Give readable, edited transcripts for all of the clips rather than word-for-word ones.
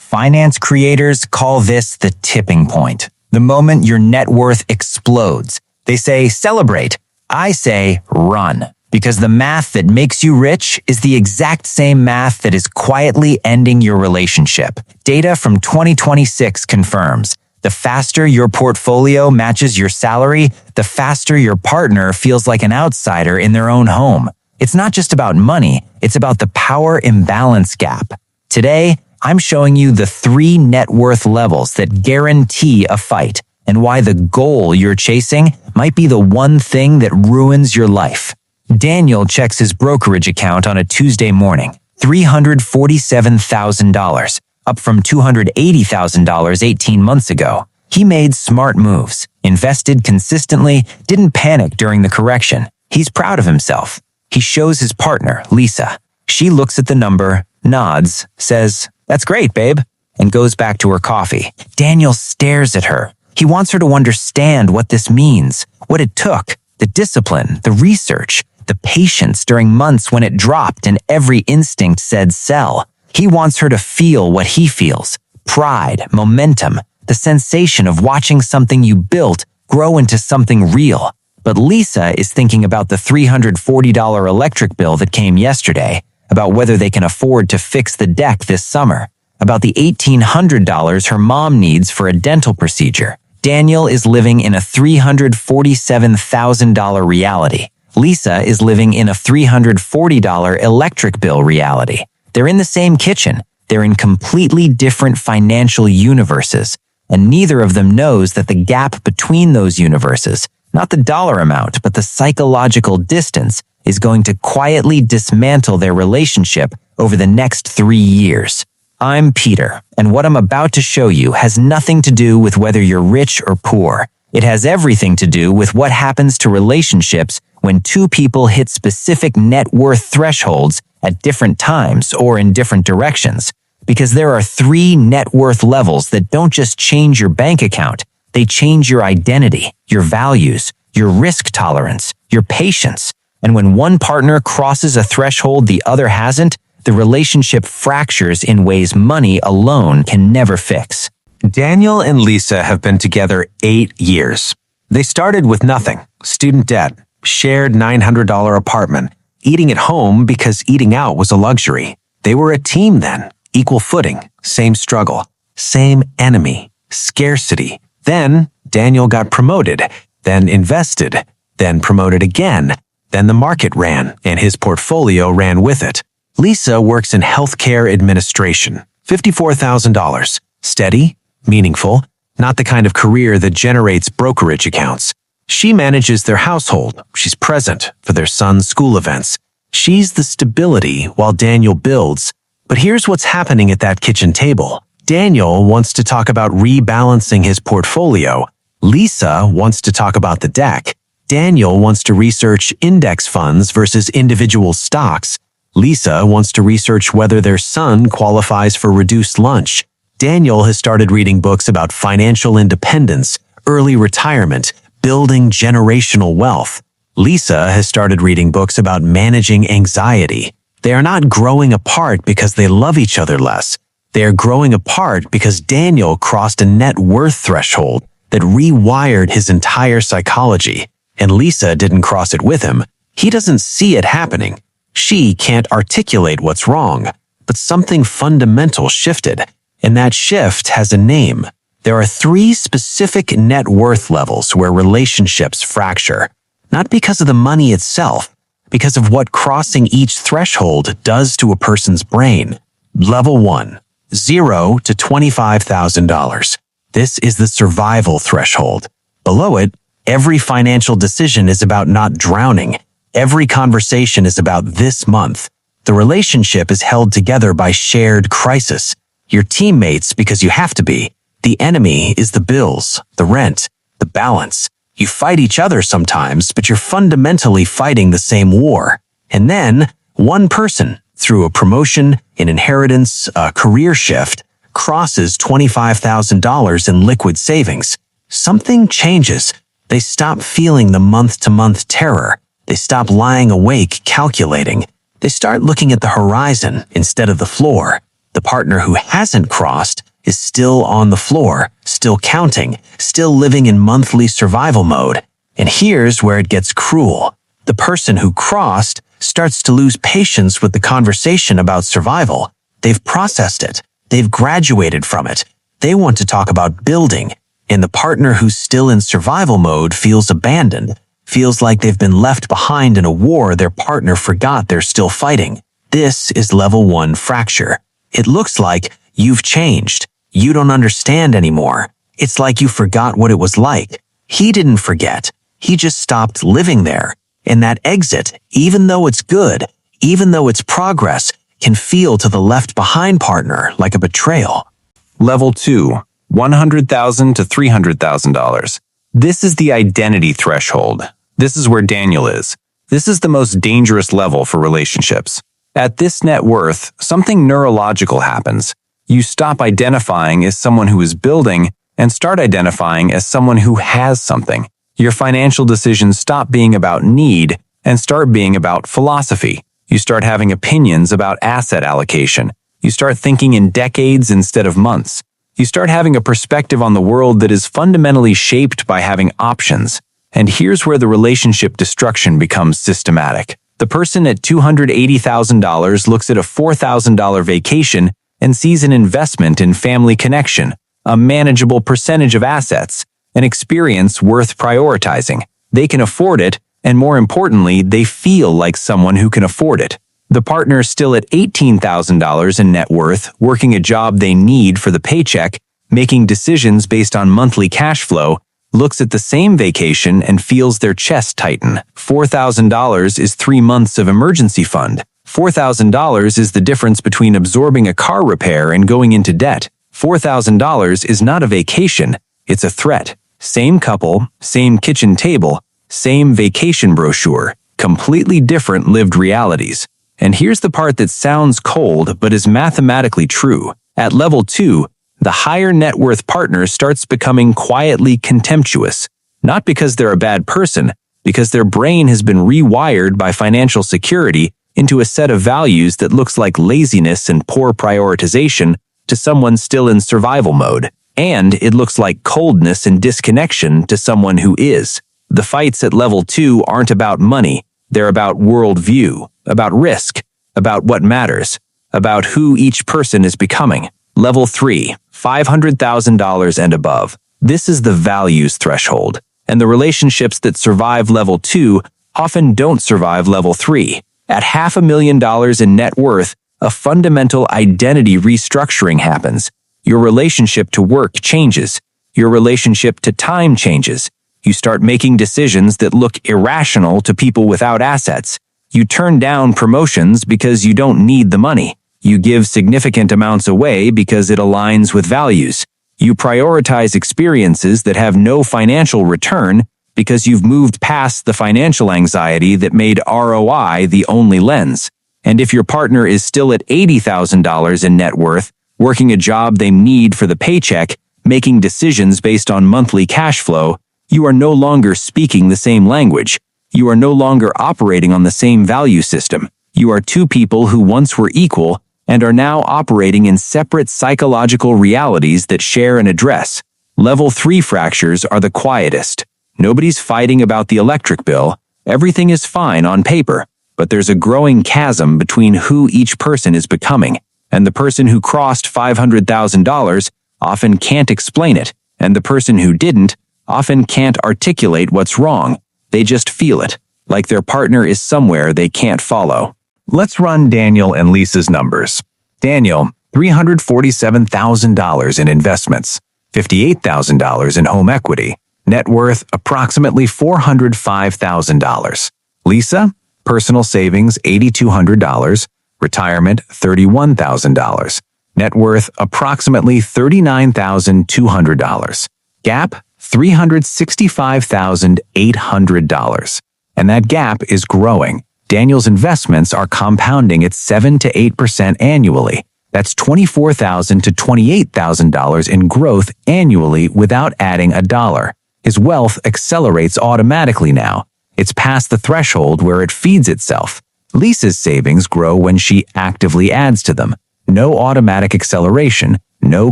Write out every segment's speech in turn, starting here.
Finance creators call this the tipping point, the moment your net worth explodes. They say celebrate. I say run, because the math that makes you rich is the exact same math that is quietly ending your relationship. Data from 2026 confirms the faster your portfolio matches your salary, the faster your partner feels like an outsider in their own home. It's not just about money, it's about the power imbalance gap. Today, I'm showing you the 3 net worth levels that guarantee a fight, and why the goal you're chasing might be the one thing that ruins your life. Daniel checks his brokerage account on a Tuesday morning. $347,000, up from $280,000 18 months ago. He made smart moves, invested consistently, didn't panic during the correction. He's proud of himself. He shows his partner, Lisa. She looks at the number, nods, says, "That's great, babe," and goes back to her coffee. Daniel stares at her. He wants her to understand what this means, what it took, the discipline, the research, the patience during months when it dropped and every instinct said sell. He wants her to feel what he feels, pride, momentum, the sensation of watching something you built grow into something real. But Lisa is thinking about the $340 electric bill that came yesterday, about whether they can afford to fix the deck this summer, about the $1,800 her mom needs for a dental procedure. Daniel is living in a $347,000 reality. Lisa is living in a $340 electric bill reality. They're in the same kitchen. They're in completely different financial universes, and neither of them knows that the gap between those universes, not the dollar amount, but the psychological distance, is going to quietly dismantle their relationship over the next 3 years. I'm Peter, and what I'm about to show you has nothing to do with whether you're rich or poor. It has everything to do with what happens to relationships when 2 people hit specific net worth thresholds at different times or in different directions. Because there are 3 net worth levels that don't just change your bank account, they change your identity, your values, your risk tolerance, your patience. And when one partner crosses a threshold the other hasn't, the relationship fractures in ways money alone can never fix. Daniel and Lisa have been together 8 years. They started with nothing, student debt, shared $900 apartment, eating at home because eating out was a luxury. They were a team then, equal footing, same struggle, same enemy, scarcity. Then Daniel got promoted, then invested, then promoted again. Then the market ran, and his portfolio ran with it. Lisa works in healthcare administration, $54,000. Steady, meaningful, not the kind of career that generates brokerage accounts. She manages their household. She's present for their son's school events. She's the stability while Daniel builds. But here's what's happening at that kitchen table. Daniel wants to talk about rebalancing his portfolio. Lisa wants to talk about the deck. Daniel wants to research index funds versus individual stocks. Lisa wants to research whether their son qualifies for reduced lunch. Daniel has started reading books about financial independence, early retirement, building generational wealth. Lisa has started reading books about managing anxiety. They are not growing apart because they love each other less. They are growing apart because Daniel crossed a net worth threshold that rewired his entire psychology. And Lisa didn't cross it with him. He doesn't see it happening. She can't articulate what's wrong, but something fundamental shifted, and that shift has a name. There are 3 specific net worth levels where relationships fracture, not because of the money itself, because of what crossing each threshold does to a person's brain. Level 1, $0 to $25,000. This is the survival threshold. Below it, every financial decision is about not drowning. Every conversation is about this month. The relationship is held together by shared crisis. You're teammates because you have to be. The enemy is the bills, the rent, the balance. You fight each other sometimes, but you're fundamentally fighting the same war. And then, one person, through a promotion, an inheritance, a career shift, crosses $25,000 in liquid savings. Something changes. They stop feeling the month-to-month terror. They stop lying awake calculating. They start looking at the horizon instead of the floor. The partner who hasn't crossed is still on the floor, still counting, still living in monthly survival mode. And here's where it gets cruel. The person who crossed starts to lose patience with the conversation about survival. They've processed it. They've graduated from it. They want to talk about building. And the partner who's still in survival mode feels abandoned, feels like they've been left behind in a war their partner forgot they're still fighting. This is level 1 fracture. It looks like you've changed. You don't understand anymore. It's like you forgot what it was like. He didn't forget. He just stopped living there. And that exit, even though it's good, even though it's progress, can feel to the left-behind partner like a betrayal. Level 2, $100,000 to $300,000. This is the identity threshold. This is where Daniel is. This is the most dangerous level for relationships. At this net worth, something neurological happens. You stop identifying as someone who is building and start identifying as someone who has something. Your financial decisions stop being about need and start being about philosophy. You start having opinions about asset allocation. You start thinking in decades instead of months. You start having a perspective on the world that is fundamentally shaped by having options. And here's where the relationship destruction becomes systematic. The person at $280,000 looks at a $4,000 vacation and sees an investment in family connection, a manageable percentage of assets, an experience worth prioritizing. They can afford it, and more importantly, they feel like someone who can afford it. The partner still at $18,000 in net worth, working a job they need for the paycheck, making decisions based on monthly cash flow, looks at the same vacation and feels their chest tighten. $4,000 is 3 months of emergency fund. $4,000 is the difference between absorbing a car repair and going into debt. $4,000 is not a vacation, it's a threat. Same couple, same kitchen table, same vacation brochure, completely different lived realities. And here's the part that sounds cold but is mathematically true. At level 2, the higher net worth partner starts becoming quietly contemptuous, not because they're a bad person, because their brain has been rewired by financial security into a set of values that looks like laziness and poor prioritization to someone still in survival mode. And it looks like coldness and disconnection to someone who is. The fights at level 2 aren't about money, they're about worldview, about risk, about what matters, about who each person is becoming. Level 3, $500,000 and above. This is the values threshold, and the relationships that survive level 2 often don't survive level 3. At $500,000 in net worth, a fundamental identity restructuring happens. Your relationship to work changes. Your relationship to time changes. You start making decisions that look irrational to people without assets. You turn down promotions because you don't need the money. You give significant amounts away because it aligns with values. You prioritize experiences that have no financial return because you've moved past the financial anxiety that made ROI the only lens. And if your partner is still at $80,000 in net worth, working a job they need for the paycheck, making decisions based on monthly cash flow, you are no longer speaking the same language. You are no longer operating on the same value system. You are two people who once were equal and are now operating in separate psychological realities that share an address. Level 3 fractures are the quietest. Nobody's fighting about the electric bill. Everything is fine on paper. But there's a growing chasm between who each person is becoming. And the person who crossed $500,000 often can't explain it. And the person who didn't often can't articulate what's wrong. They just feel it, like their partner is somewhere they can't follow. Let's run Daniel and Lisa's numbers. Daniel, $347,000 in investments, $58,000 in home equity, net worth approximately $405,000. Lisa, personal savings $8,200, retirement $31,000, net worth approximately $39,200. Gap, $365,800. And that gap is growing. Daniel's investments are compounding at 7 to 8% annually. That's $24,000 to $28,000 in growth annually without adding a dollar. His wealth accelerates automatically now. It's past the threshold where it feeds itself. Lisa's savings grow when she actively adds to them. No automatic acceleration, no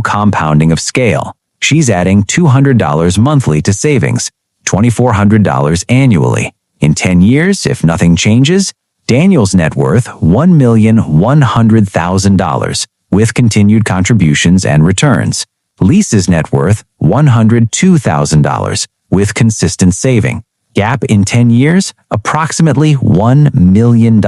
compounding of scale. She's adding $200 monthly to savings, $2,400 annually. In 10 years, if nothing changes, Daniel's net worth $1,100,000 with continued contributions and returns. Lisa's net worth $102,000 with consistent saving. Gap in 10 years, approximately $1 million.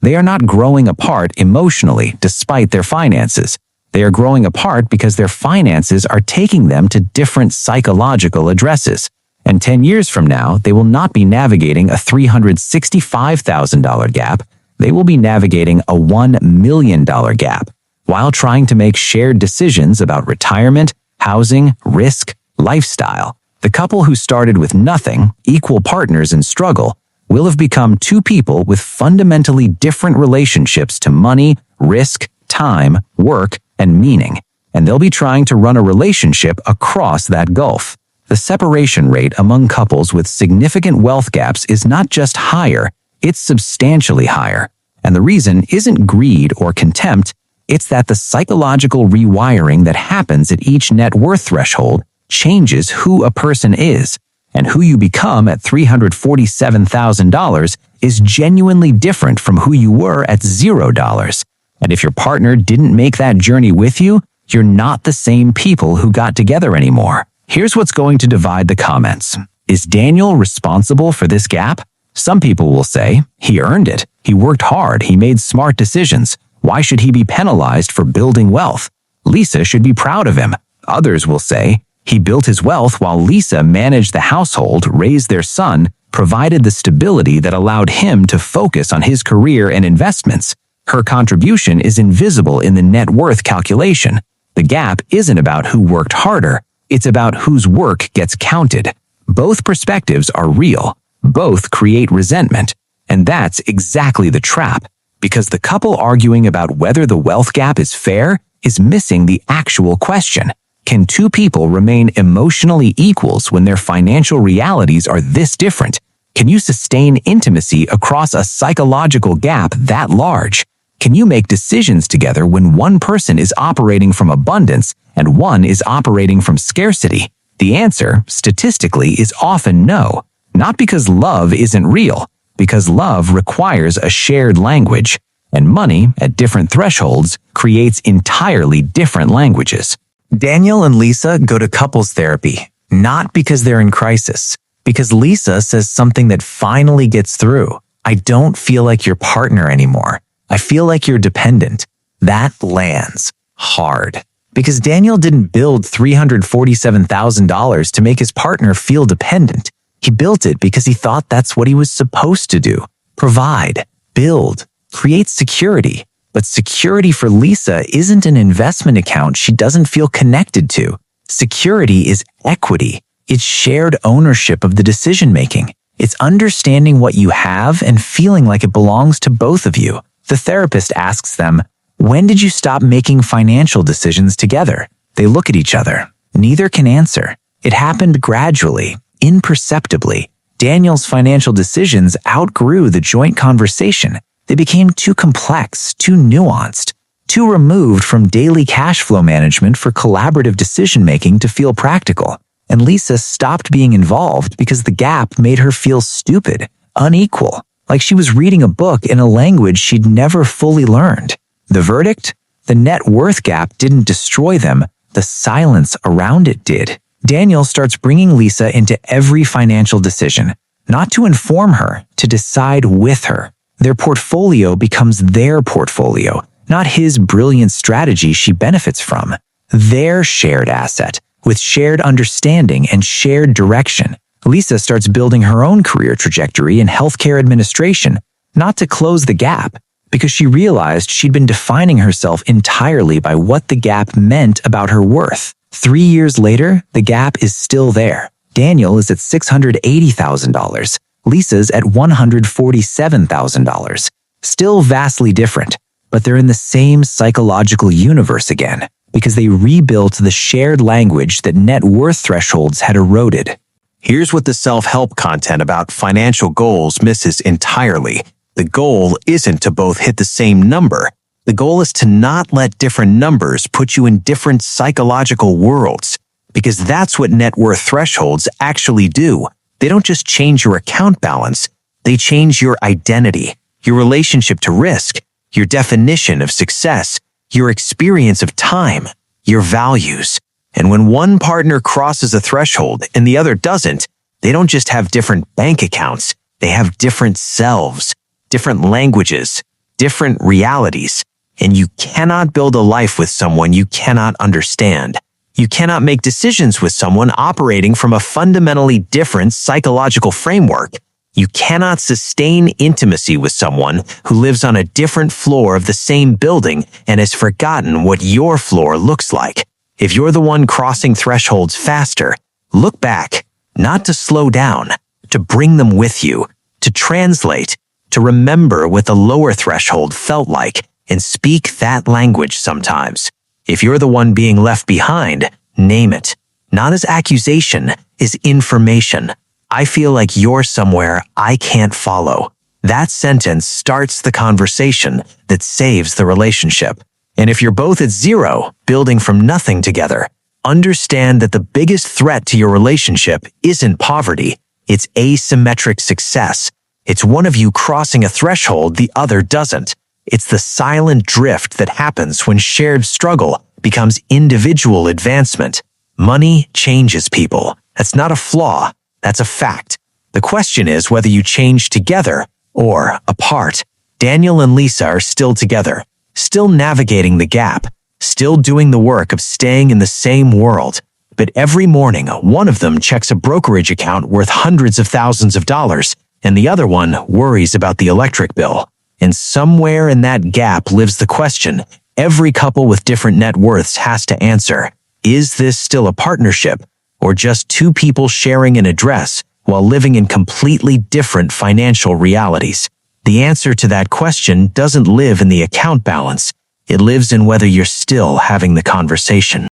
They are not growing apart emotionally despite their finances. They are growing apart because their finances are taking them to different psychological addresses. And 10 years from now, they will not be navigating a $365,000 gap. They will be navigating a $1 million gap while trying to make shared decisions about retirement, housing, risk, lifestyle. The couple who started with nothing, equal partners in struggle, will have become two people with fundamentally different relationships to money, risk, time, work, and meaning. And they'll be trying to run a relationship across that gulf. The separation rate among couples with significant wealth gaps is not just higher, it's substantially higher. And the reason isn't greed or contempt, it's that the psychological rewiring that happens at each net worth threshold changes who a person is, and who you become at $347,000 is genuinely different from who you were at $0. And if your partner didn't make that journey with you, you're not the same people who got together anymore. Here's what's going to divide the comments. Is Daniel responsible for this gap? Some people will say, he earned it. He worked hard. He made smart decisions. Why should he be penalized for building wealth? Lisa should be proud of him. Others will say, he built his wealth while Lisa managed the household, raised their son, provided the stability that allowed him to focus on his career and investments. Her contribution is invisible in the net worth calculation. The gap isn't about who worked harder. It's about whose work gets counted. Both perspectives are real. Both create resentment. And that's exactly the trap, because the couple arguing about whether the wealth gap is fair is missing the actual question. Can two people remain emotionally equals when their financial realities are this different? Can you sustain intimacy across a psychological gap that large? Can you make decisions together when one person is operating from abundance and one is operating from scarcity? The answer, statistically, is often no. Not because love isn't real, because love requires a shared language, and money, at different thresholds, creates entirely different languages. Daniel and Lisa go to couples therapy, not because they're in crisis, because Lisa says something that finally gets through. I don't feel like your partner anymore. I feel like you're dependent. That lands hard. Because Daniel didn't build $347,000 to make his partner feel dependent. He built it because he thought that's what he was supposed to do. Provide, build, create security. But security for Lisa isn't an investment account she doesn't feel connected to. Security is equity. It's shared ownership of the decision-making. It's understanding what you have and feeling like it belongs to both of you. The therapist asks them, when did you stop making financial decisions together? They look at each other. Neither can answer. It happened gradually, imperceptibly. Daniel's financial decisions outgrew the joint conversation. They became too complex, too nuanced, too removed from daily cash flow management for collaborative decision-making to feel practical. And Lisa stopped being involved because the gap made her feel stupid, unequal, like she was reading a book in a language she'd never fully learned. The verdict? The net worth gap didn't destroy them, the silence around it did. Daniel starts bringing Lisa into every financial decision, not to inform her, to decide with her. Their portfolio becomes their portfolio, not his brilliant strategy she benefits from. Their shared asset, with shared understanding and shared direction. Lisa starts building her own career trajectory in healthcare administration, not to close the gap, because she realized she'd been defining herself entirely by what the gap meant about her worth. 3 years later, the gap is still there. Daniel is at $680,000. Lisa's at $147,000. Still vastly different, but they're in the same psychological universe again, because they rebuilt the shared language that net worth thresholds had eroded. Here's what the self-help content about financial goals misses entirely. The goal isn't to both hit the same number. The goal is to not let different numbers put you in different psychological worlds, because that's what net worth thresholds actually do. They don't just change your account balance, they change your identity, your relationship to risk, your definition of success, your experience of time, your values. And when one partner crosses a threshold and the other doesn't, they don't just have different bank accounts, they have different selves, different languages, different realities. And you cannot build a life with someone you cannot understand. You cannot make decisions with someone operating from a fundamentally different psychological framework. You cannot sustain intimacy with someone who lives on a different floor of the same building and has forgotten what your floor looks like. If you're the one crossing thresholds faster, look back, not to slow down, to bring them with you, to translate, to remember what the lower threshold felt like, and speak that language sometimes. If you're the one being left behind, name it. Not as accusation, as information. I feel like you're somewhere I can't follow. That sentence starts the conversation that saves the relationship. And if you're both at zero, building from nothing together, understand that the biggest threat to your relationship isn't poverty, it's asymmetric success. It's one of you crossing a threshold the other doesn't. It's the silent drift that happens when shared struggle becomes individual advancement. Money changes people. That's not a flaw. That's a fact. The question is whether you change together or apart. Daniel and Lisa are still together, still navigating the gap, still doing the work of staying in the same world. But every morning, one of them checks a brokerage account worth hundreds of thousands of dollars, and the other one worries about the electric bill. And somewhere in that gap lives the question every couple with different net worths has to answer. Is this still a partnership, or just two people sharing an address while living in completely different financial realities? The answer to that question doesn't live in the account balance. It lives in whether you're still having the conversation.